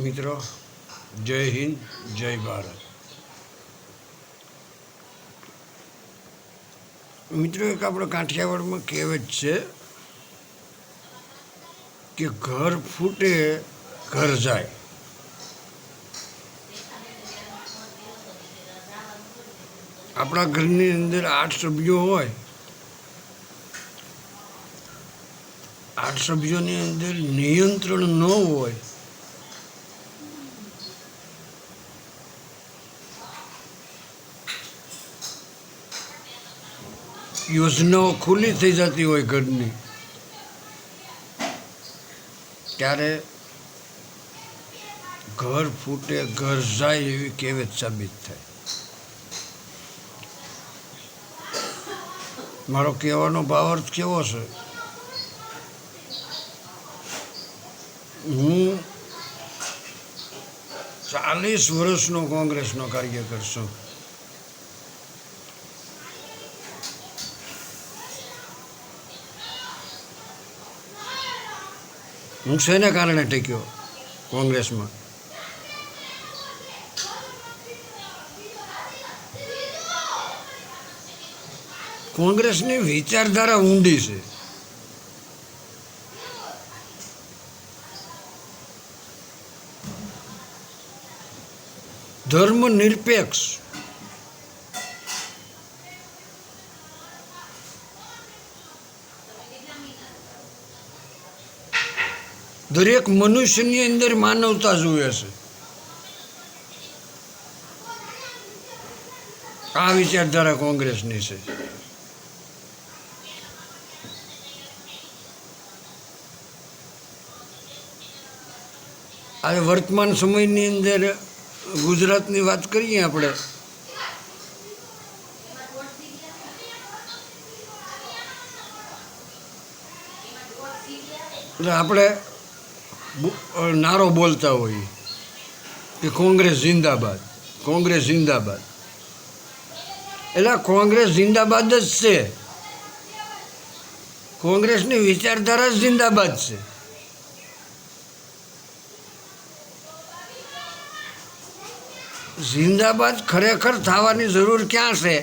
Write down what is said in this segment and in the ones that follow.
મિત્રો, જય હિન્દ, જય ભારત. મિત્રો, એક આપણે કાઠિયાવાડમાં કહેવત છે કે ઘર ફૂટે ઘર જાય. આપણા ઘરની અંદર 8 સભ્યો હોય, 8 સભ્યોની અંદર નિયંત્રણ ન હોય યોજનાઓ ખુલ્લી થઈ જતી હોય ઘરની, ત્યારે ઘર ફૂટે ઘર જાય એવી કહેવત સાબિત થાય. મારો કહેવાનો ભાવાર્થ કેવો છે? હું 40 વર્ષનો કોંગ્રેસનો કાર્યકર છું. હું શેને કારણે ટેક્યો કોંગ્રેસમાં? કોંગ્રેસની વિચારધારા ઊંડી છે. ધર્મ નિરપેક્ષ, દરેક મનુષ્યની અંદર માનવતા જુએ છે. આ વિચારધારા કોંગ્રેસની છે. આજે વર્તમાન સમયની અંદર ગુજરાતની વાત કરીએ આપણે, એટલે આપણે નારો બોલતા હોઈએ કે કોંગ્રેસ જિંદાબાદ, કોંગ્રેસ જિંદાબાદ. એટલે કોંગ્રેસ જિંદાબાદ જ છે. કોંગ્રેસની વિચારધારા જ જિંદાબાદ છે. જિંદાબાદ ખરેખર થવાની જરૂર ક્યાં છે?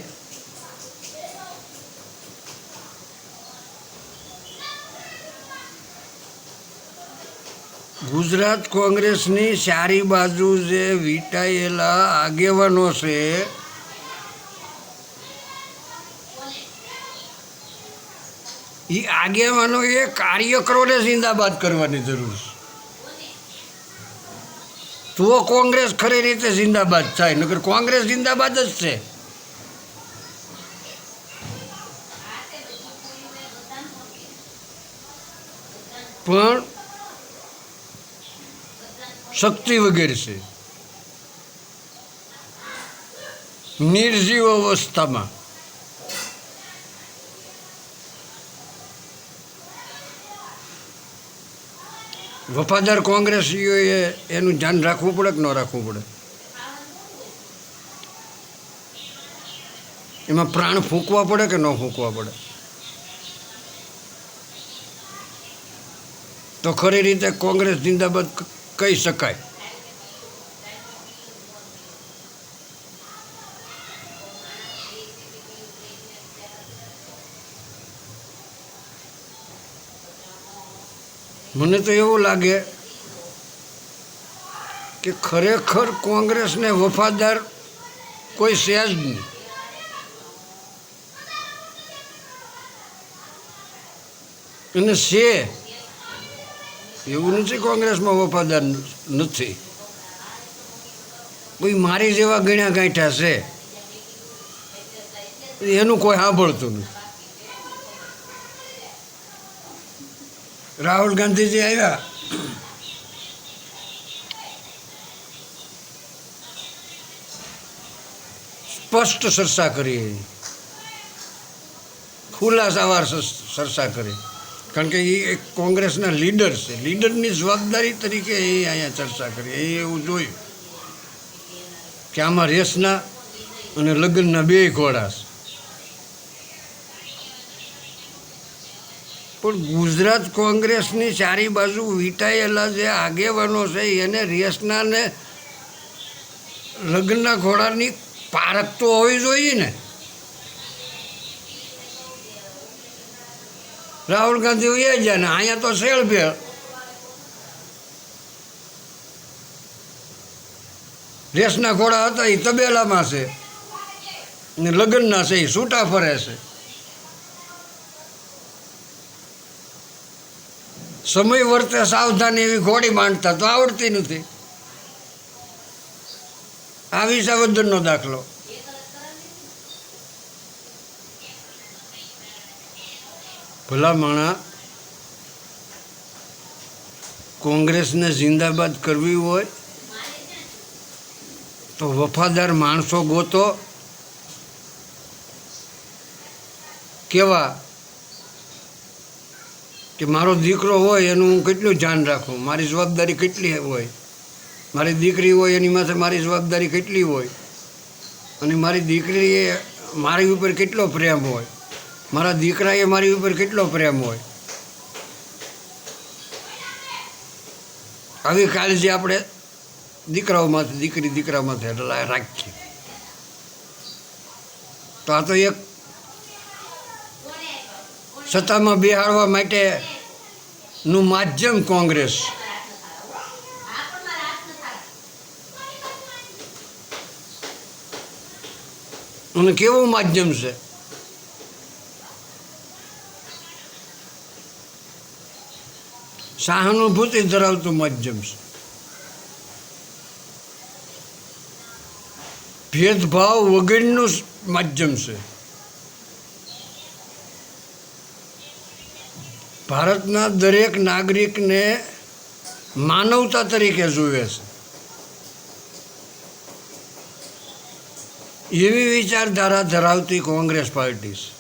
ગુજરાત કોંગ્રેસની સારી બાજુ જે વીંટાયેલા આગેવાનો છે, એ આગેવાનોએ કાર્યકરોને જિંદાબાદ કરવાની જરૂર છે. તો કોંગ્રેસ ખરી રીતે જિંદાબાદ થાય, નકર કોંગ્રેસ જિંદાબાદ જ છે. પણ શક્તિ વગેરે છે. નિર્જીવ અવસ્થામાં વફાદાર કોંગ્રેસીઓએ એનું ધ્યાન રાખવું પડે કે ન રાખવું પડે? એમાં પ્રાણ ફૂંકવા પડે કે ન ફૂંકવા પડે? તો ખરી રીતે કોંગ્રેસ જિંદાબાદ કહી શકાય. મને તો એવું લાગે કે ખરેખર કોંગ્રેસને વફાદાર કોઈ છે જ નહીં. અને છે એવું નથી કોંગ્રેસમાં વફાદાર નથી. કોઈ મારી જેવા ગણ્યા ગાંઠા છે, એનું કોઈ સાંભળતું નથી. રાહુલ ગાંધીજી આવ્યા, સ્પષ્ટ ચર્ચા કરી, ખુલાસાવાર ચર્ચા કરી, કારણ કે એ એક કોંગ્રેસના લીડર છે. લીડરની જવાબદારી તરીકે એ અહીંયા ચર્ચા કરી. એ એવું જોયું કે આમાં રેસના અને લગ્નના બે ઘોડા છે. પણ ગુજરાત કોંગ્રેસની ચારી બાજુ વીંટાયેલા જે આગેવાનો છે એને રેસનાને લગ્નના ઘોડાની પારખ તો હોવી જોઈએ ને. રાહુલ ગાંધી ઉયા જાય ને અહીંયા તો શેળભેળ. રેસના ઘોડા હતા એ તબેલામાં છે ને લગ્નના છે એ છૂટા ફરે છે. સમય વર્તે સાવધાની એવી ઘોડી માંડતા તો આવડતી નથી. આ વિસાવદરનો દાખલો. ભલા માણા કોંગ્રેસને જિંદાબાદ કરવી હોય તો વફાદાર માણસો ગોતો. કેવા કે મારો દીકરો હોય એનું હું કેટલું ધ્યાન રાખું, મારી જવાબદારી કેટલી હોય, મારી દીકરી હોય એની માથે મારી જવાબદારી કેટલી હોય, અને મારી દીકરીએ મારી ઉપર કેટલો પ્રેમ હોય, મારા દીકરાએ મારી ઉપર કેટલો પ્રેમ હોય. આવી કાળજી આપણે દીકરાઓમાંથી દીકરામાંથી રાખીએ. તો આ તો એક સત્તામાં બેહાડવા માટેનું માધ્યમ કોંગ્રેસ. અને કેવું માધ્યમ છે? સહાનુભૂતિ ધરાવતું માધ્યમ છે. ભેદભાવ વગરનું માધ્યમ છે. ભારતના દરેક નાગરિકને માનવતા તરીકે જુએ છે. એવી વિચારધારા ધરાવતી કોંગ્રેસ પાર્ટી છે.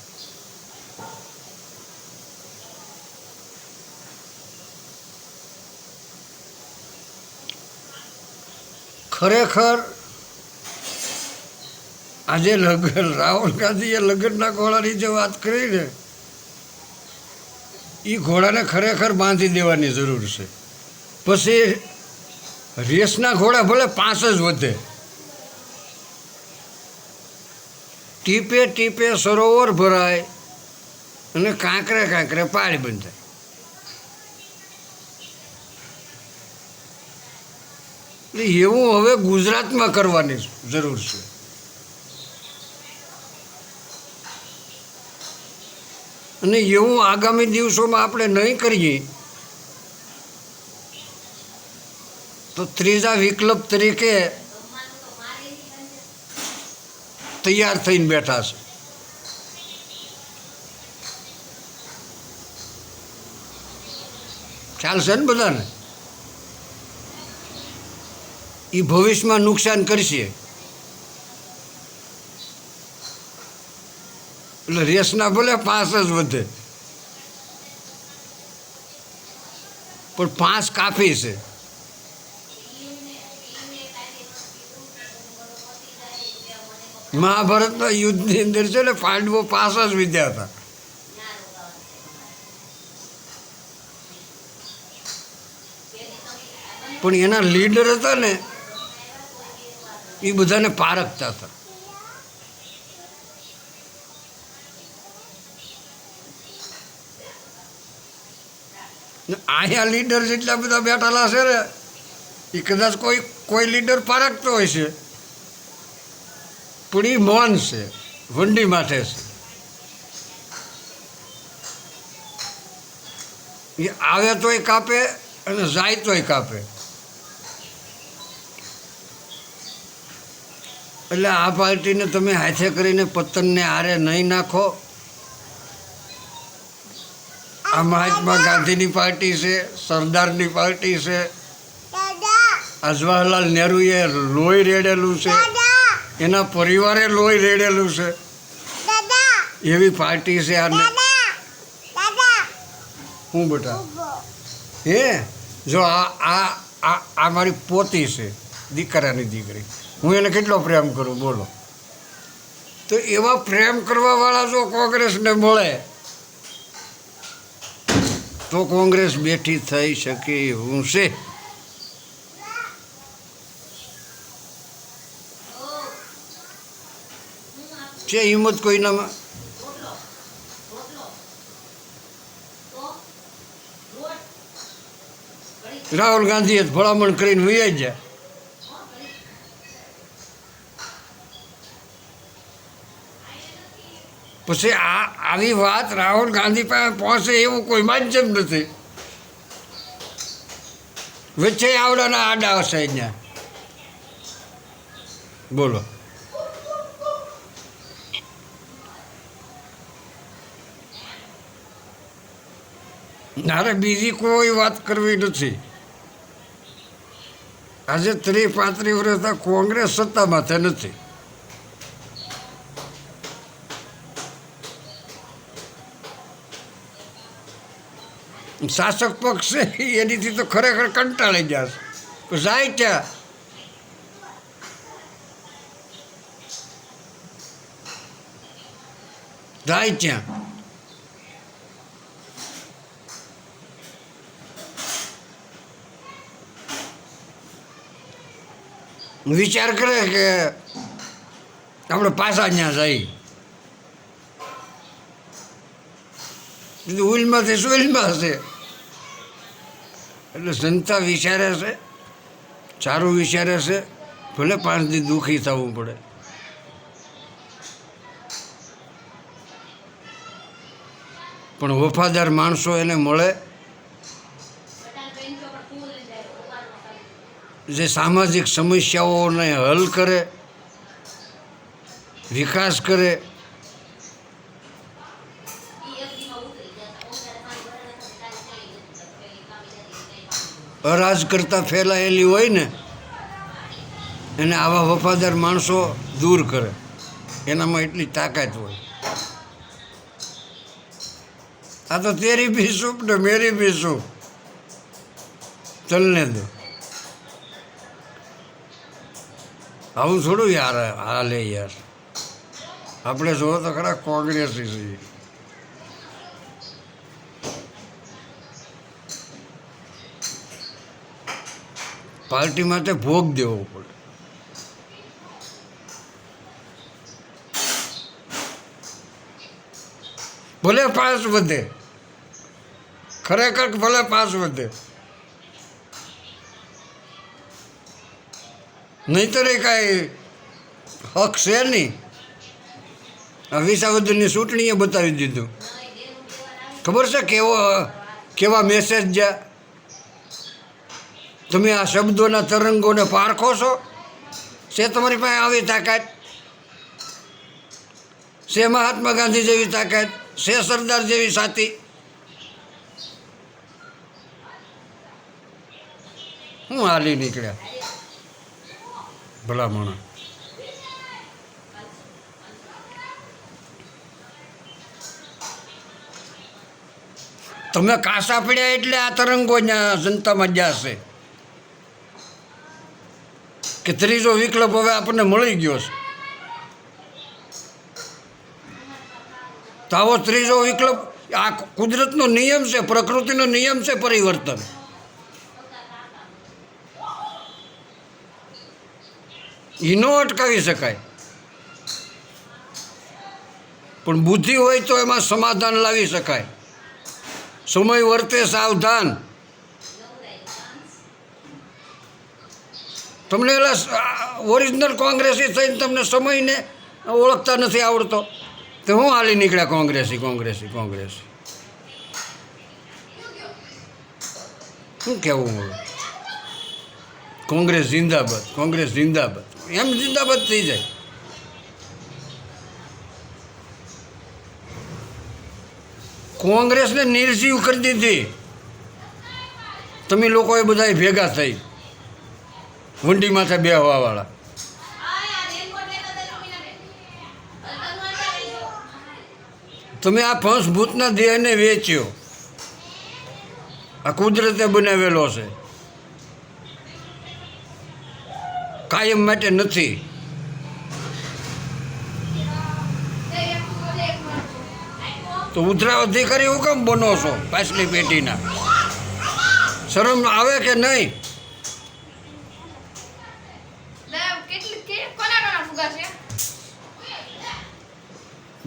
ખરેખર આજે રાહુલ ગાંધીએ લગ્નના ઘોડાની જે વાત કરી ને એ ઘોડાને ખરેખર બાંધી દેવાની જરૂર છે. પછી રેસના ઘોડા ભલે 5 જ વધે, ટીપે ટીપે સરોવર ભરાય અને કાંકરે કાંકરે પાળી બંધાય. એવું હવે ગુજરાતમાં કરવાની જરૂર છે. અને એવું આગામી દિવસોમાં આપણે નહીં કરીએ તો ત્રીજા વિકલ્પ તરીકે તૈયાર થઈને બેઠા છે. ખ્યાલ છે ને બધાને? એ ભવિષ્યમાં નુકસાન કરશે. એટલે રેસના ભલે 5 જ વધે પણ 5 કાફી છે. મહાભારતના યુદ્ધની અંદર છે ને પાંડવો 5 જ વિદ્યા હતા. પણ એના લીડર હતા ને એ બધાને પારખતા હતા. અહીંયા લીડર જેટલા બધા બેઠેલા છે ને એ કદાચ કોઈ લીડર પારખતો હોય છે પણ એ મૌન છે, વંડી માટે છે. એ આવે તોય કાપે અને જાય તોય કાપે. એટલે આ પાર્ટીને તમે હાથે કરીને પતનને આરે નહીં નાખો. આ મહાત્મા ગાંધીની પાર્ટી છે, સરદારની પાર્ટી છે. આ જવાહરલાલ નહેરુએ લોહી રેડેલું છે, એના પરિવારે લોહી રેડેલું છે. એવી પાર્ટી છે. આ હું બેટા હે જો આ મારી પોતી છે, દીકરાની દીકરી. હું એને કેટલો પ્રેમ કરું બોલો. તો એવા પ્રેમ કરવાવાળા જો કોંગ્રેસને મળે તો કોંગ્રેસ બેઠી થઈ શકે એવું છે હિંમત કોઈનામાં? રાહુલ ગાંધીએ ભલામણ કરીને વૈયા જાય. પછી આવી વાત રાહુલ ગાંધી પાસે પહોંચે એવું કોઈ માધ્યમ નથી. વચ્ચે આવડાના આડા હશે અહીંયા. બોલો. મારે બીજી કોઈ વાત કરવી નથી. આજે 30-35 વર્ષથી કોંગ્રેસ સત્તામાં નથી. શાસક પક્ષ છે એનીથી તો ખરેખર કંટાળી જશે. જાય ત્યાં વિચાર કરે કે આપણે પાછા ત્યાં જઈએ, ઉલમાંથી સુલમાં હશે. એટલે જનતા વિચારે છે, સારું વિચારે છે, ભલે 5 દી દુઃખી થવું પડે. પણ વફાદાર માણસો એને મળે જે સામાજિક સમસ્યાઓને હલ કરે, વિકાસ કરે. અરાજકતા ફેલાયેલી હોય ને એને આવા વફાદાર માણસો દૂર કરે. એનામાં એટલી તાકાત હોય. આ તો તેરી ભી સૂપ ને મેરી ભી સૂપ, ચલને દો. આવું થોડું યાર હાલે યાર. આપણે જોવો તો ખરા કોંગ્રેસી છીએ. પાર્ટી માટે ભોગ દેવો પડે. ભલે 5 વધે, ખરેખર ભલે 5 વધે, નહીંતર એ કાંઈ હક છે નહીં. આ વિસાવદરની ચૂંટણીએ બતાવી દીધું. ખબર છે કેવા મેસેજ જ્યાં તમે આ શબ્દોના તરંગોને પારખો છો? છે તમારી પાસે આવી તાકાત? છે મહાત્મા ગાંધી જેવી તાકાત? છે સરદાર જેવી સાથી? હું હાલી નીકળ્યા ભલામણા. તમે કાસા પડ્યા એટલે આ તરંગો જનતામાં જશે કે ત્રીજો વિકલ્પ હવે આપણને મળી ગયો છે. તો આવો ત્રીજો વિકલ્પ આ કુદરતનો નિયમ છે, પ્રકૃતિનો નિયમ છે પરિવર્તન. એ ન અટકાવી શકાય. પણ બુદ્ધિ હોય તો એમાં સમાધાન લાવી શકાય. સમય વર્તે સાવધાન. તમને ઓરિજિનલ કોંગ્રેસી થઈને તમને સમયને ઓળખતા નથી આવડતો તો હું હાલી નીકળ્યા કોંગ્રેસી. શું કહેવું હવે? કોંગ્રેસ જિંદાબાદ એમ જિંદાબાદ થઈ જાય. કોંગ્રેસને નિર્જીવ કરી દીધી તમે લોકોએ બધા ભેગા થઈ વંડી માથે બેહવાવાળા. તમે આ પંચભૂતના દેહને વેચ્યો. આ કુદરતે બનાવેલો છે, કાયમ માટે નથી. તો ઉધરા અધિકારી હું કેમ બનો છો પાછલી પેઢીના? શરમ આવે કે નહીં?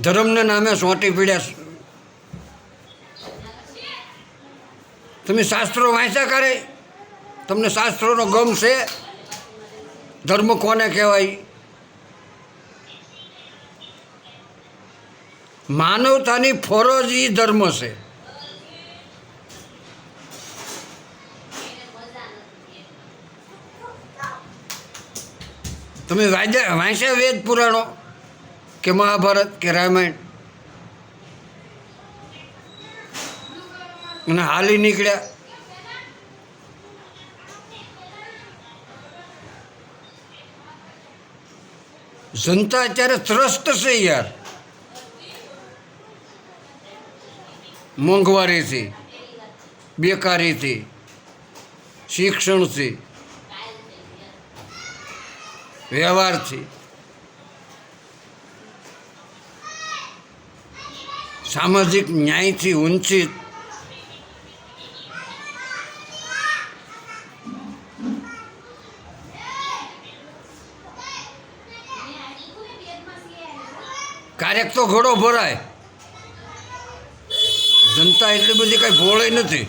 ધર્મને નામે સોંટી પીડ્યા. તમે શાસ્ત્રો વાંચ્યા કરે? તમને શાસ્ત્રોનો ગમ છે? ધર્મ કોને કહેવાય? માનવતાની ફરજ એ ધર્મ છે. તમે વાંચ્યા વેદ પુરાણો કે મહાભારત કે રામાયણ અને હાલી નીકળ્યા? જનતા અત્યારે ત્રસ્ત છે યાર, મોંઘવારીથી, બેકારીથી, શિક્ષણથી, વ્યવહારથી, સામાજિક ન્યાયથી વંચિત. ક્યારેક તો ઘડો ભરાય. જનતા એટલી બધી કાંઈ ભોળી નથી.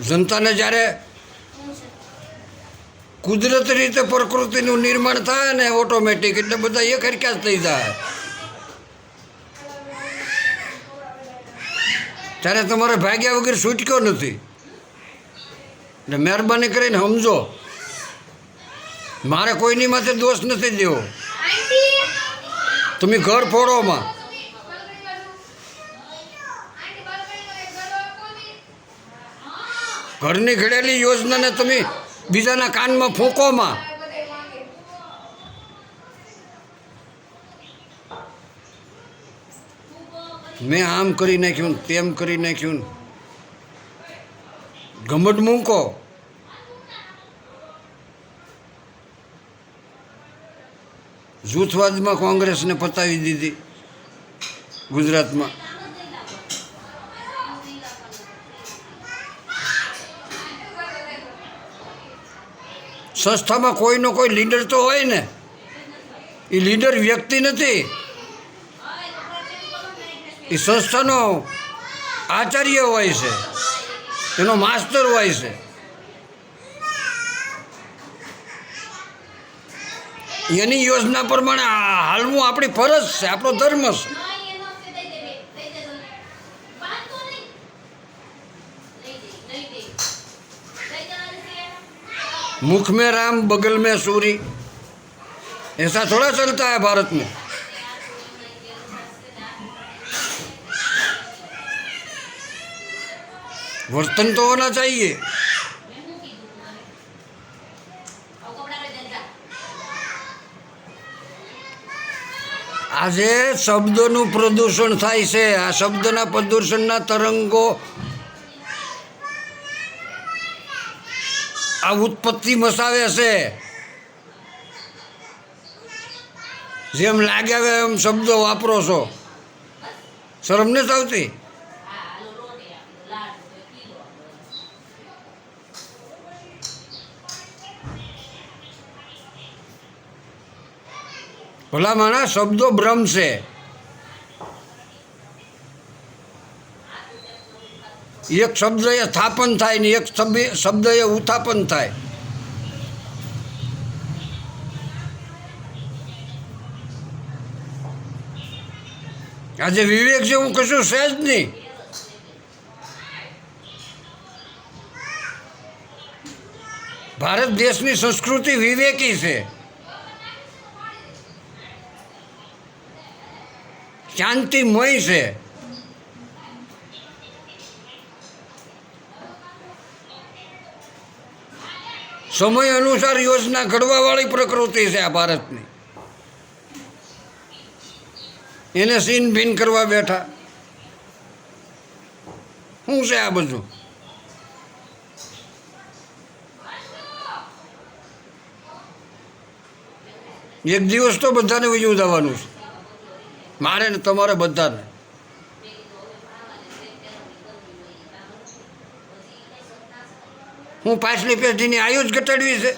જનતાને જ્યારે કુદરતી રીતે પ્રકૃતિનું નિર્માણ થાય ને ઓટોમેટિક, એટલે બધા એક હરખ્યા જ થઈ જાય. ત્યારે તમારે ભાગ્યા વગર છૂટક્યો નથી. એટલે મહેરબાની કરીને સમજો, મારે કોઈની માથે દોષ નથી દેવો. તમે ઘર ફોડોમાં, ઘરની ઘડેલી યોજનાને તમે બીજાના કાનમાં ફૂંકોમાં. મેં આમ કરી નાખ્યું, તેમ કરી નાખ્યું, ઘમંડ મૂકો. જૂથવાદમાં કોંગ્રેસને પતાવી દીધી ગુજરાતમાં. સંસ્થામાં કોઈનો કોઈ લીડર તો હોય ને. એ લીડર વ્યક્તિ નથી, એ સંસ્થાનો આચાર્ય હોય છે, એનો માસ્ટર હોય છે. એની યોજના પ્રમાણે હાલવું આપણી ફરજ છે, આપણો ધર્મ છે. मुख में राम बगल में सूरी, ऐसा थोड़ा चलता है भारत में. वर्तन तो होना चाहिए. આજે શબ્દોનું પ્રદૂષણ થાય છે. આ શબ્દના પ્રદૂષણના તરંગો આ ઉત્પત્તિ મસાવે છે. જેમ લાગે આવે એમ શબ્દો વાપરો છો. શરમ નથી આવતી? ભલા માણસ, શબ્દો બ્રહ્મ છે. એક શબ્દ એ સ્થાપન થાય ને એક શબ્દ એ ઉત્થાપન થાય. આજે વિવેક જેવું કશું છે જ નહીં. ભારત દેશની સંસ્કૃતિ વિવેકી છે, શાંતિમય છે. સમય અનુસાર યોજના ઘડવાવાળી પ્રકૃતિ છે આ ભારતની. એને સીન ભીન કરવા બેઠા. શું છે આ બધું? એક દિવસ તો બધાને વયું જવાનું છે. મારે ને તમારે બધાને. હું પાછલી પેઢીની આયુ જ ઘટાડવી છે?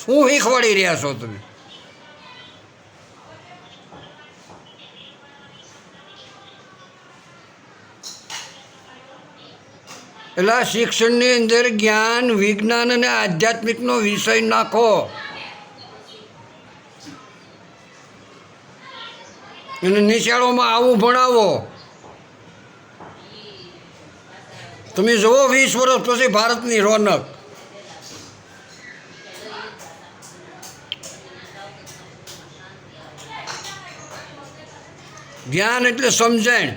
શું શીખવાડી રહ્યા છો તમે? એટલે શિક્ષણની અંદર જ્ઞાન, વિજ્ઞાન અને આધ્યાત્મિકનો વિષય નાખો. અને નિશાળોમાં આવું ભણાવો. તમે જુઓ 20 વર્ષ પછી ભારતની રોનક. જ્ઞાન એટલે સમજણ.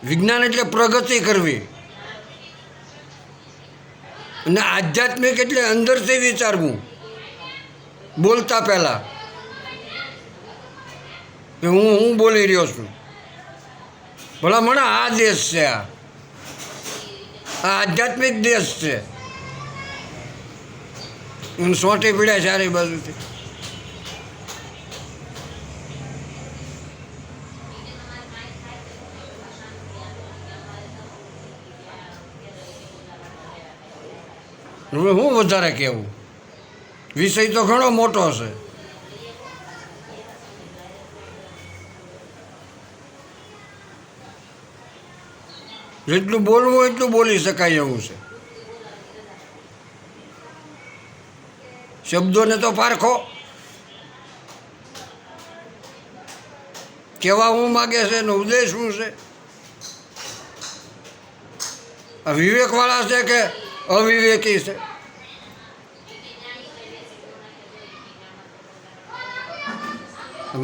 વિજ્ઞાન એટલે પ્રગતિ કરવી. અને આધ્યાત્મિક એટલે અંદરથી વિચારવું બોલતા પહેલાં કે હું બોલી રહ્યો છું. ભલા મને આ દેશ છે, આ આધ્યાત્મિક દેશ છે. સોંટી પીડ્યા ચારે બાજુથી. હવે હું વધારે કહેવું, વિષય તો ઘણો મોટો છે. જેટલું બોલવું એટલું બોલી શકાય એવું છે. શબ્દોને તો પારખો. કેવા હું માગે છે એનો ઉદ્દેશ શું છે? આ વિવેકવાળા છે કે અવિવેકી છે?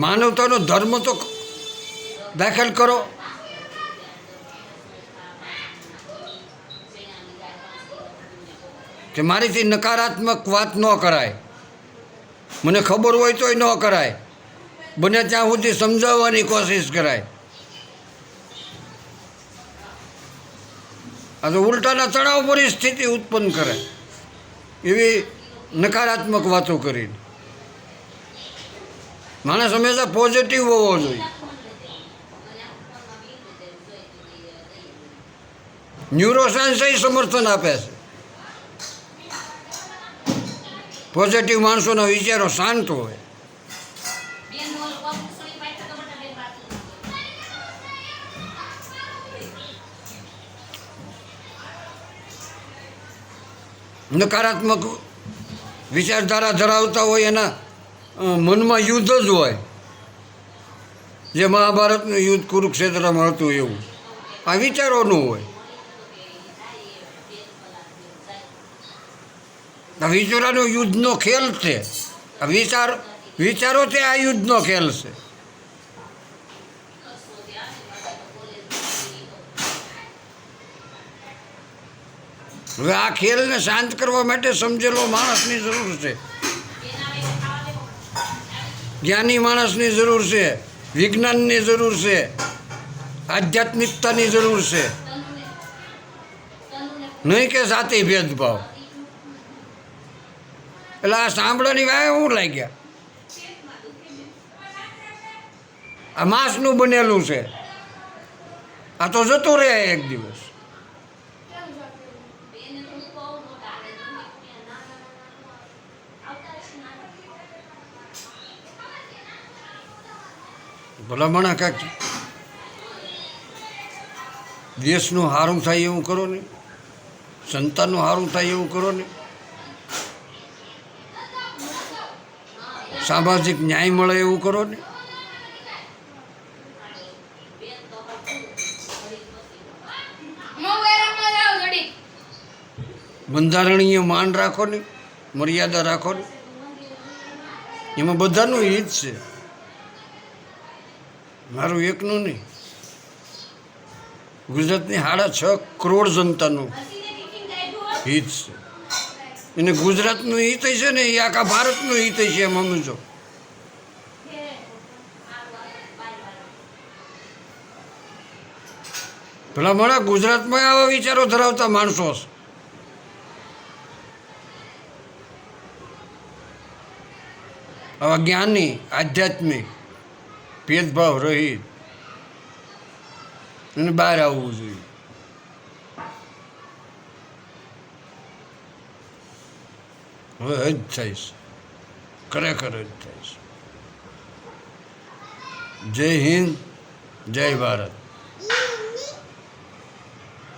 માનવતાનો ધર્મ તો દાખલ કરો. કે મારીથી નકારાત્મક વાત ન કરાય. મને ખબર હોય તોય ન કરાય. બને ત્યાં સુધી સમજાવવાની કોશિશ કરાય. આ તો ઉલટાના તણાવ પરિસ્થિતિ ઉત્પન્ન કરે એવી નકારાત્મક વાતો કરીને. માણસ હંમેશા પોઝિટિવ હોવો જોઈએ. ન્યુરોસાયન્સ સમર્થન આપે છે. પોઝિટિવ માણસોના વિચારો શાંત હોય. નકારાત્મક વિચારધારા ધરાવતા હોય એના મનમાં યુદ્ધ જ હોય. જે મહાભારતનું યુદ્ધ કુરુક્ષેત્રમાં હતું એવું આ વિચારોનું હોય. આ વિચારોનો યુદ્ધનો ખેલ છે. આ વિચારો તે આ યુદ્ધનો ખેલ છે. હવે આ ખેલને શાંત કરવા માટે સમજેલો માણસની જરૂર છે. જ્ઞાની માણસની જરૂર છે. વિજ્ઞાનની જરૂર છે. આધ્યાત્મિકતાની જરૂર છે. નહીં કે જાતિ ભેદભાવ. એટલે આ સાંભળવાની વાય શું લાગ્યા? આ માંસનું બનેલું છે. આ તો જતું રહે એક દિવસ. ભલામણા કાંઈક દેશનું સારું થાય એવું કરો ને, સંતાનનું સારું થાય એવું કરો ને, સામાજિક ન્યાય મળે એવું કરો ને. બંધારણીય માન રાખો ને, મર્યાદા રાખો ને. એમાં બધાનું હિત છે, મારું એકનું નહીં. ગુજરાતની 6.5 કરોડ જનતાનું હિત છે. એને ગુજરાતનું હિત છે ને એ આખા ભારતનું હિત છે એમ સમજો. ભલા મોડા ગુજરાતમાં આવા વિચારો ધરાવતા માણસો છે. આવા જ્ઞાની, આધ્યાત્મિક, ભેદભાવ રહિત અને બહાર આવવું જોઈએ. હવે હજ થાય છે, ખરેખર હજ થાય છે. જય હિન્દ, જય ભારત.